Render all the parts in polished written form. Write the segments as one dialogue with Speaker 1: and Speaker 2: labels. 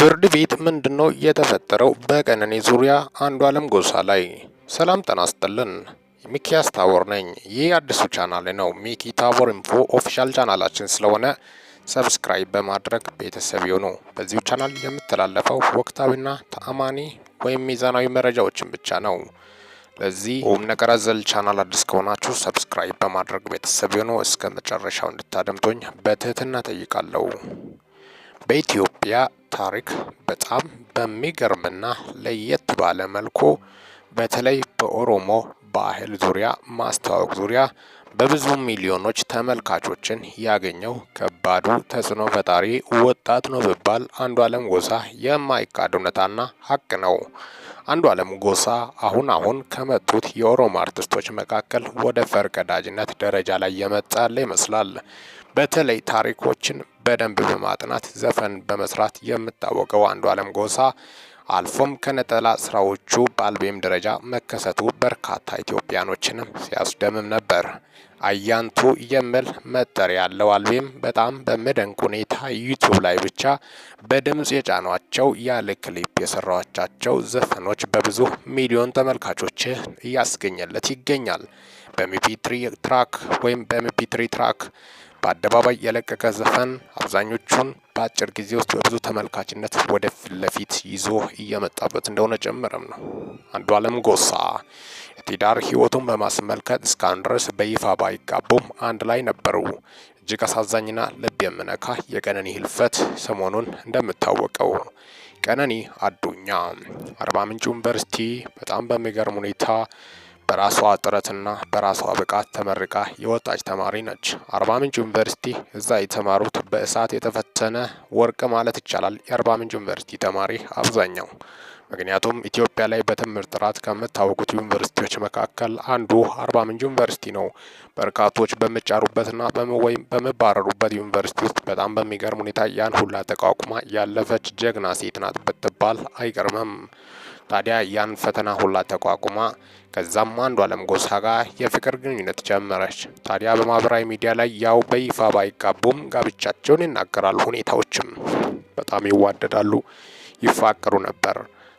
Speaker 1: ፍርድ ቤት ምንድነው የተፈጠረው? በቀነኒ ዙሪያ አንዱዓለም ጎሳ ላይ። ሰላም ጤና ይስጥልን። ሚኪያስ ታቦር ነኝ። ይህ አዲሱ ቻናል ነው። ሚኪ ታቦር ኢንፎ ኦፊሻል ቻናላችን ስለሆነ ሰብስክራይብ በማድረግ ቤተሰብ ይሁኑ። በዚሁ ቻናል የምተላለፈው ወቅታዊና ተአማኒ ወይም ሚዛናዊ መረጃዎችን ብቻ ነው። ለዚህ ቁም ነገር አዘል ቻናል አዲስ ከሆናችሁ ሰብስክራይብ በማድረግ ቤተሰብ ይሁኑ። እስከ መጨረሻው እንድታደምጡኝ በትህትና ጠይቃለሁ። በኢትዮጵያ ታሪክ በጣም በሚገርምና ለየት ባለ መልኩ በተለይ በኦሮሞ ባህል ዙሪያ ማስተዋወቅ ዙሪያ በብዙ ሚሊዮኖች ተመልካቾችን ያገኘው ከባዱ ተጽዕኖ ፈጣሪ ወጣት ነው ቢባል አንዱዓለም ጎሳ የማይካድ እውነታና ሀቅ ነው። አንዱዓለም ጎሳ አሁን ከመጡት የኦሮሞ አርቲስቶች መካከል ወደ ፈርቀዳጅነት ደረጃ ላይ የመጣ ይመስላል። በተለይ ታሪኮችን በደንብ በማጥናት ዘፈን በመስራት የምታወቀው አንዱዓለም ጎሳ አልፎም ከነጠላ ስራዎቹ በአልቤም ደረጃ መከሰቱ በርካታ ኢትዮጵያኖችንም ሲያስደምም ነበር። አያንቱ የሚል መጠሪያ ያለው አልቤም በጣም በሚደንቅ ሁኔታ ዩቲዩብ ላይ ብቻ በድምጽ የጫኗቸው ያለ ክሊፕ የሰራቻቸው ዘፈኖች በብዙ ሚሊዮን ተመልካቾች እያስገኘለት ይገኛል። በኤምፒ3 ትራክ ወይም በኤምፒ3 ትራክ በአደባባይ የለቀቀ ዘፈን አብዛኞቹን በአጭር ጊዜ ውስጥ በብዙ ተመልካችነት ወደ ፊት ለፊት ይዞ እየመጣበት እንደሆነ ጨምረም ነው። አንዱዓለም ጎሳ የትዳር ህይወቱን በማስመልከት እስካሁን ድረስ በይፋ ባይጋቡም አንድ ላይ ነበሩ። እጅግ አሳዛኝና ልብ የሚነካ የቀነኒ ህልፈት ሰሞኑን እንደምታወቀው ቀነኒ አዱኛ አርባ ምንጭ ዩኒቨርሲቲ በጣም በሚገርም ሁኔታ በራሷ ጥረትና በራሷ ብቃት ተመርቃ የወጣች ተማሪ ነች። አርባ ምንጭ ዩኒቨርሲቲ እዛ የተማሩት በእሳት የተፈተነ ወርቅ ማለት ይቻላል የአርባ ምንጭ ዩኒቨርሲቲ ተማሪ አብዛኛው። ምክንያቱም ኢትዮጵያ ላይ በትምህርት ጥራት ከምታወቁት ዩኒቨርሲቲዎች መካከል አንዱ አርባ ምንጭ ዩኒቨርሲቲ ነው። በርካቶች በሚጫሩበትና ወይም በሚባረሩበት ዩኒቨርሲቲ ውስጥ በጣም በሚገርም ሁኔታ ያን ሁላ ተቋቁማ ያለፈች ጀግና ሴት ናት ብትባል አይገርምም። ታዲያ ያን ፈተና ሁላ ተቋቁማ ከዛም አንዱዓለም ጎሳ ጋር የፍቅር ግንኙነት ጀመረች። ታዲያ በማህበራዊ ሚዲያ ላይ ያው በይፋ ባይጋቡም ጋብቻቸውን ይናገራሉ። ሁኔታዎችም በጣም ይዋደዳሉ፣ ይፋቀሩ ነበር።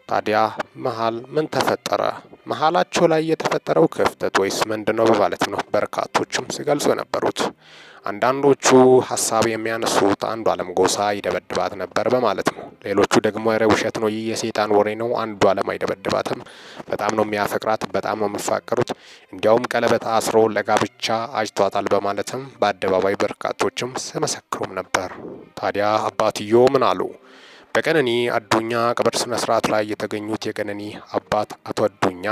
Speaker 1: ታዲያ መሀል ምን ተፈጠረ? መሀላቸው ላይ የተፈጠረው ክፍተት ወይስ ምንድነው በማለት ነው በርካቶችም ሲገልጹ የነበሩት። አንዳንዶቹ ሀሳብ የሚያነሱት አንዱዓለም ጎሳ ይደበድባት ነበር በማለት ነው። ሌሎቹ ደግሞ ኧረ ውሸት ነው፣ ይህ የሰይጣን ወሬ ነው፣ አንዱዓለም አይደበድባትም፣ በጣም ነው የሚያፈቅራት፣ በጣም ነው የሚፋቀሩት፣ እንዲያውም ቀለበት አስሮ ለጋብቻ አጭቷታል በማለትም በአደባባይ በርካቶችም ሲመሰክሩም ነበር። ታዲያ አባትዮ ምን አሉ? በቀነኒ አዱኛ ቀብር ስነ ስርዓት ላይ የተገኙት የቀነኒ አባት አቶ አዱኛ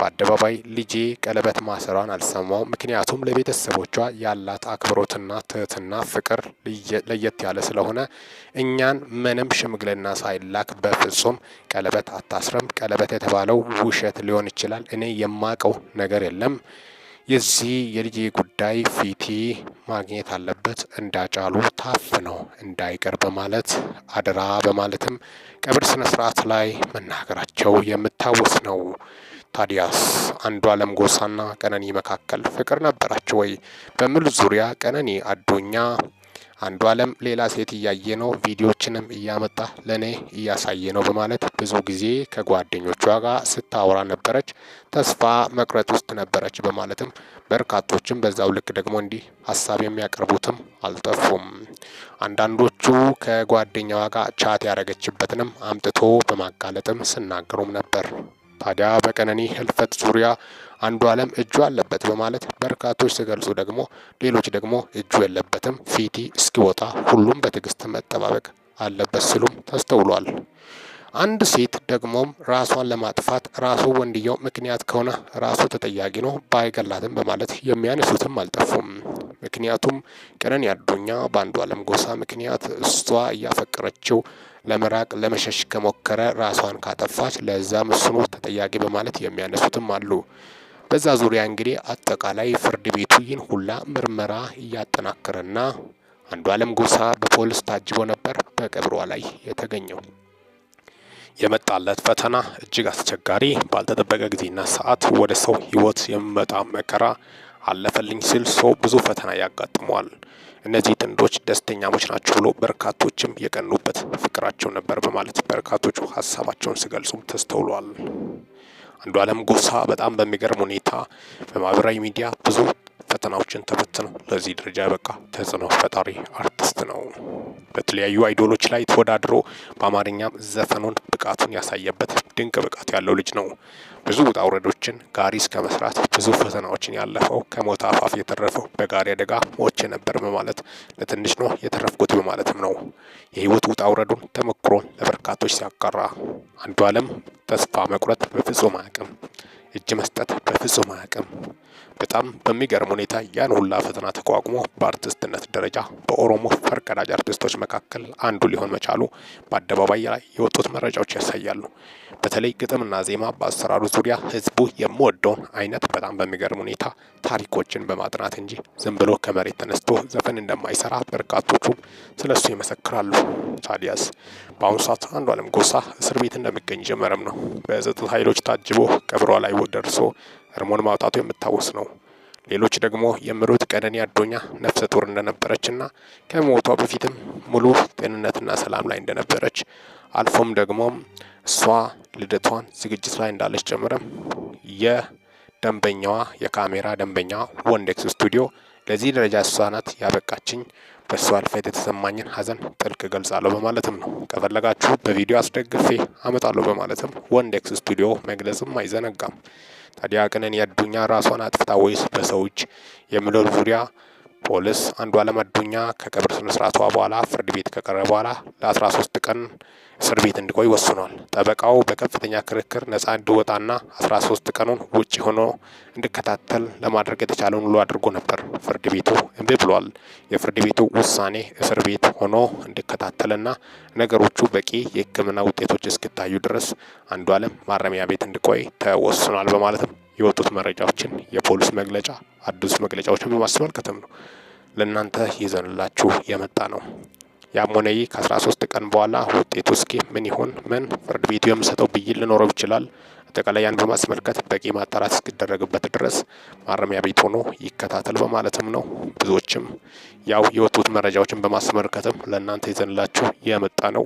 Speaker 1: በአደባባይ ልጄ ቀለበት ማሰሯን አልሰማው፣ ምክንያቱም ለቤተሰቦቿ ያላት አክብሮትና ትህትና ፍቅር ለየት ያለ ስለሆነ እኛን ምንም ሽምግልና ሳይላክ በፍጹም ቀለበት አታስረም፣ ቀለበት የተባለው ውሸት ሊሆን ይችላል፣ እኔ የማቀው ነገር የለም፣ የዚህ የልጄ ጉዳይ ፊቲ ማግኘት አለበት፣ እንዳጫሉ ታፍነው እንዳይቀር በማለት አደራ በማለትም ቀብር ስነ ስርዓት ላይ መናገራቸው የምታወስ ነው። ታዲያስ አንዱዓለም ጎሳና ቀነኒ መካከል ፍቅር ነበራቸው ወይ በሚል ዙሪያ ቀነኒ አዱኛ አንዱዓለም ሌላ ሴት እያየ ነው፣ ቪዲዮችንም እያመጣ ለኔ እያሳየ ነው በማለት ብዙ ጊዜ ከጓደኞቿ ጋር ስታወራ ነበረች፣ ተስፋ መቁረጥ ውስጥ ነበረች በማለትም በርካቶችም በዛው ልክ ደግሞ እንዲህ ሀሳብ የሚያቀርቡትም አልጠፉም። አንዳንዶቹ ከጓደኛዋ ጋር ቻት ያደረገችበትንም አምጥቶ በማጋለጥም ሲናገሩም ነበር። ታዲያ በቀነኒ ህልፈት ዙሪያ አንዱዓለም እጁ አለበት በማለት በርካቶች ሲገልጹ ደግሞ ሌሎች ደግሞ እጁ የለበትም፣ ፊቲ እስኪወጣ ሁሉም በትዕግስት መጠባበቅ አለበት ሲሉም ተስተውሏል። አንድ ሴት ደግሞም ራሷን ለማጥፋት ራሱ ወንድየው ምክንያት ከሆነ ራሱ ተጠያቂ ነው ባይገላትም በማለት የሚያነሱትም አልጠፉም። ምክንያቱም ቀነኒ አዱኛ በአንዱዓለም ጎሳ ምክንያት እሷ እያፈቀረችው ለመራቅ ለመሸሽ ከሞከረ ራሷን ካጠፋች ለዛም እሱኑ ተጠያቂ በማለት የሚያነሱትም አሉ። በዛ ዙሪያ እንግዲህ አጠቃላይ ፍርድ ቤቱ ይህን ሁላ ምርመራ እያጠናከረና አንዱዓለም ጎሳ በፖሊስ ታጅቦ ነበር በቀብሯ ላይ የተገኘው። የመጣለት ፈተና እጅግ አስቸጋሪ፣ ባልተጠበቀ ጊዜና ሰዓት ወደ ሰው ህይወት የሚመጣ መከራ አለፈልኝ ሲል ሰው ብዙ ፈተና ያጋጥመዋል። እነዚህ ጥንዶች ደስተኛሞች ናቸው ብሎ በርካቶችም የቀኑበት ፍቅራቸው ነበር በማለት በርካቶቹ ሀሳባቸውን ሲገልጹም ተስተውሏል። አንዱዓለም ጎሳ በጣም በሚገርም ሁኔታ በማህበራዊ ሚዲያ ብዙ ፈተናዎችን ተፈትነው ለዚህ ደረጃ ያበቃ ተጽዕኖ ፈጣሪ አርቲስት ነው። በተለያዩ አይዶሎች ላይ ተወዳድሮ በአማርኛም ዘፈኑን ብቃቱን ያሳየበት ድንቅ ብቃት ያለው ልጅ ነው። ብዙ ውጣ ውረዶችን ጋሪ እስከ መስራት ብዙ ፈተናዎችን ያለፈው ከሞት አፋፍ የተረፈው በጋሪ አደጋ ሞቼ ነበር በማለት ለትንሽ ነው የተረፍኩት በማለትም ነው የህይወት ውጣ ውረዱን ተሞክሮን ለበርካቶች ሲያጋራ አንዱዓለም ተስፋ መቁረጥ በፍጹም አያውቅም። እጅ መስጠት በፍጹም አያውቅም። በጣም በሚገርም ሁኔታ ያን ሁላ ፈተና ተቋቁሞ በአርቲስትነት ደረጃ በኦሮሞ ፈርቀዳጅ አርቲስቶች መካከል አንዱ ሊሆን መቻሉ በአደባባይ ላይ የወጡት መረጃዎች ያሳያሉ። በተለይ ግጥምና ዜማ በአሰራሩ ዙሪያ ህዝቡ የሚወደውን አይነት በጣም በሚገርም ሁኔታ ታሪኮችን በማጥናት እንጂ ዝም ብሎ ከመሬት ተነስቶ ዘፈን እንደማይሰራ በርካቶቹ ስለሱ ይመሰክራሉ። ታዲያስ በአሁኑ ሰዓት አንዱዓለም ጎሳ እስር ቤት እንደሚገኝ ጀመረም ነው። በጸጥታ ኃይሎች ታጅቦ ቀብሯ ላይ ደርሶ እርሞን ማውጣቱ የምታወስ ነው። ሌሎች ደግሞ የምሩት ቀነኒ አዱኛ ነፍሰ ጡር እንደነበረችና ከሞቷ በፊትም ሙሉ ጤንነትና ሰላም ላይ እንደነበረች አልፎም ደግሞ እሷ ልደቷን ዝግጅት ላይ እንዳለች ጨምረም የደንበኛዋ የካሜራ ደንበኛ ወንዴክስ ስቱዲዮ ለዚህ ደረጃ እሷ ናት ያበቃችኝ፣ በእሷ ህልፈት የተሰማኝን ሀዘን ጥልቅ ገልጻለሁ በማለትም ነው። ከፈለጋችሁ በቪዲዮ አስደግፌ አመጣለሁ በማለትም ወንዴክስ ስቱዲዮ መግለጽም አይዘነጋም። ታዲያ ቀነኒ አዱኛ ራሷን አጥፍታ ወይስ በሰው እጅ የሚለው ዙሪያ ፖሊስ አንዱዓለም አዱኛ ከቀብር ስነ ስርዓቷ በኋላ ፍርድ ቤት ከቀረበ በኋላ ለ13 ቀን እስር ቤት እንዲቆይ ወስኗል። ጠበቃው በከፍተኛ ክርክር ነጻ እንዲወጣና 13 ቀኑን ውጪ ሆኖ እንዲከታተል ለማድረግ የተቻለውን ሁሉ አድርጎ ነበር። ፍርድ ቤቱ እምቢ ብሏል። የፍርድ ቤቱ ውሳኔ እስር ቤት ሆኖ እንዲከታተልና ነገሮቹ በቂ የሕክምና ውጤቶች እስኪታዩ ድረስ አንዱዓለም ማረሚያ ቤት እንዲቆይ ተወስኗል በማለትም የወጡት መረጃዎችን የፖሊስ መግለጫ አዲስ መግለጫዎችን በማስመልከትም ነው ለእናንተ ይዘንላችሁ የመጣ ነው። ያም ሆነ ይህ ከ13 ቀን በኋላ ውጤቱ እስኪ ምን ይሆን ምን ፍርድ ቤቱ የሚሰጠው ብይን ሊኖረው ይችላል። አጠቃላይ ያን በማስመልከት በቂ ማጣራት እስኪደረግበት ድረስ ማረሚያ ቤት ሆኖ ይከታተል በማለትም ነው። ብዙዎችም ያው የወጡት መረጃዎችን በማስመልከትም ለእናንተ ይዘንላችሁ የመጣ ነው።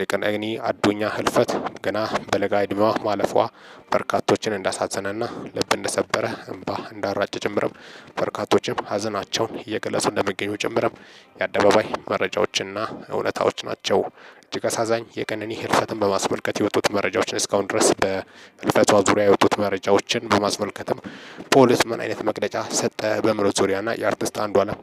Speaker 1: የቀነኒ አዱኛ ህልፈት ገና በለጋ እድሜዋ ማለፏ በርካቶችን እንዳሳዘነና ልብ እንደሰበረ እንባ እንዳራጨ ጭምርም በርካቶችም ሀዘናቸውን እየገለጹ እንደሚገኙ ጭምርም የአደባባይ መረጃዎችና እውነታዎች ናቸው። እጅግ አሳዛኝ የቀነኒ ህልፈትን በማስመልከት የወጡት መረጃዎችን እስካሁን ድረስ በህልፈቷ ዙሪያ የወጡት መረጃዎችን በማስመልከትም ፖሊስ ምን አይነት መግለጫ ሰጠ በሚለው ዙሪያና የአርቲስት አንዱዓለም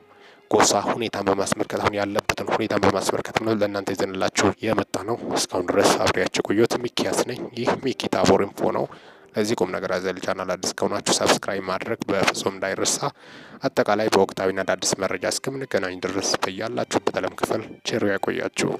Speaker 1: ጎሳ ሁኔታን በማስመልከት አሁን ያለበትን ሁኔታን በማስመልከት ነው ለእናንተ ይዘንላችሁ የመጣ ነው። እስካሁን ድረስ አብሬያችሁ ቆየሁት። ሚኪያስ ነኝ። ይህ ሚኪ ታቦር ኢንፎ ነው። ለዚህ ቁም ነገር አዘል ቻናል አዲስ ከሆናችሁ ሰብስክራይብ ማድረግ በፍጹም እንዳይረሳ። አጠቃላይ በወቅታዊና አዳዲስ መረጃ እስከምንገናኝ ድረስ በያላችሁበት ዓለም ክፍል ቸር ያቆያችሁ።